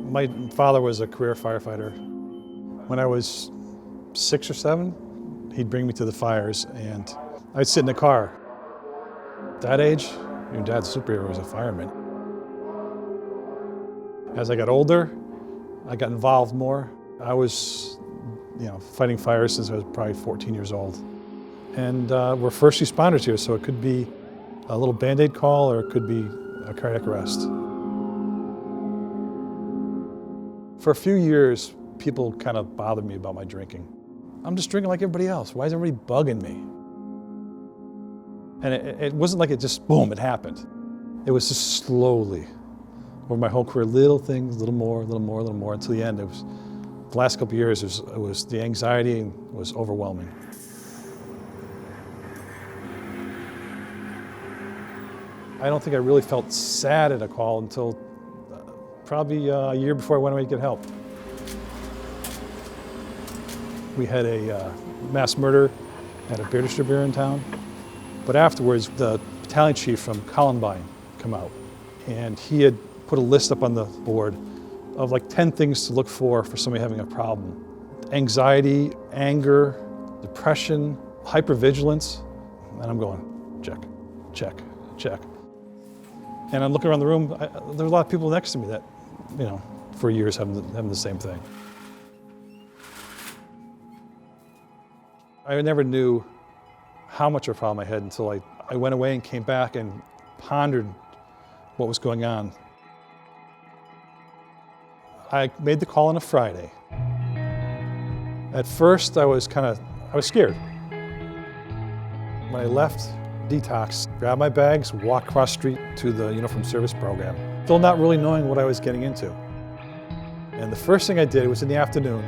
My father was a career firefighter. When I was 6 or 7, he'd bring me to the fires and I'd sit in the car. At that age, your dad's superhero was a fireman. As I got older, I got involved more. I was, fighting fires since I was probably 14 years old. And we're first responders here, so it could be a little Band-Aid call or it could be a cardiac arrest. For a few years, people kind of bothered me about my drinking. I'm just drinking like everybody else. Why is everybody bugging me? And it wasn't like it just, boom, it happened. It was just slowly, over my whole career, little things, a little more, until the end. It was, the last couple of years, it was the anxiety was overwhelming. I don't think I really felt sad at a call until probably a year before I went away to get help. We had a mass murder at a beer distributor in town. But afterwards, the battalion chief from Columbine came out, and he had put a list up on the board of like 10 things to look for somebody having a problem. Anxiety, anger, depression, hypervigilance. And I'm going, check, check, check. And I'm looking around the room, there were a lot of people next to me that, for years having the same thing. I never knew how much of a problem I had until I went away and came back and pondered what was going on. I made the call on a Friday. At first, I was scared. When I left detox, grabbed my bags, walked across the street to the uniform service program, still not really knowing what I was getting into. And the first thing I did was in the afternoon,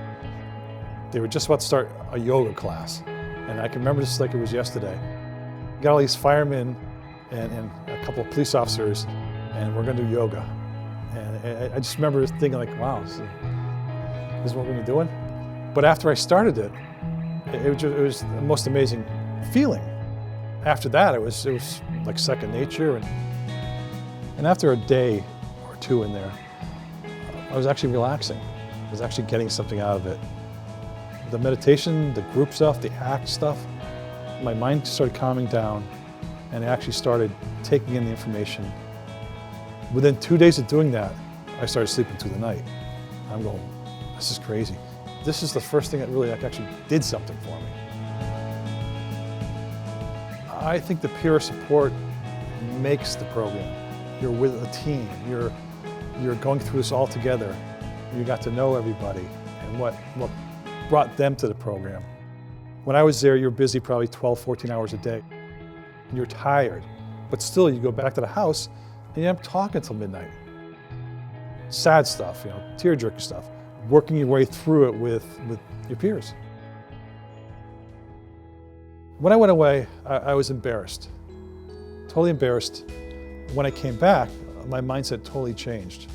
they were just about to start a yoga class. And I can remember this like it was yesterday. Got all these firemen and a couple of police officers, and we're gonna do yoga. And I just remember thinking like, wow, this is what we're gonna be doing? But after I started it, it was the most amazing feeling. After that, it was like second nature. And after a day or two in there, I was actually relaxing. I was actually getting something out of it. The meditation, the group stuff, the ACT stuff, my mind started calming down and I actually started taking in the information. Within 2 days of doing that, I started sleeping through the night. I'm going, this is crazy. This is the first thing that really actually did something for me. I think the peer support makes the program. You're with a team, you're going through this all together. You got to know everybody and what brought them to the program. When I was there, you're busy probably 12, 14 hours a day. And you're tired, but still you go back to the house and you end up talking until midnight. Sad stuff, tear-jerking stuff, working your way through it with your peers. When I went away, I was embarrassed, totally embarrassed. When I came back, my mindset totally changed.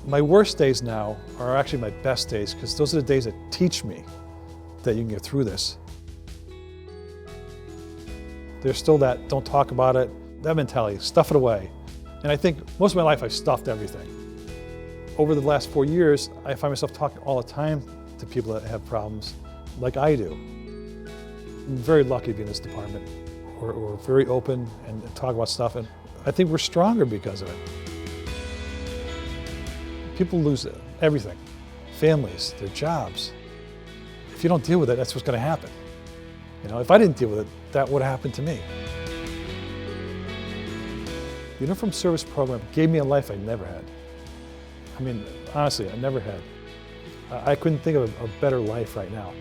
My worst days now are actually my best days because those are the days that teach me that you can get through this. There's still that don't talk about it, that mentality, stuff it away. And I think most of my life I've stuffed everything. Over the last 4 years, I find myself talking all the time to people that have problems like I do. I'm very lucky to be in this department. We're very open and talk about stuff, and I think we're stronger because of it. People lose everything, families, their jobs. If you don't deal with it, that's what's going to happen. If I didn't deal with it, that would have happened to me. The Uniform Service Program gave me a life I never had. I mean, honestly, I never had. I couldn't think of a better life right now.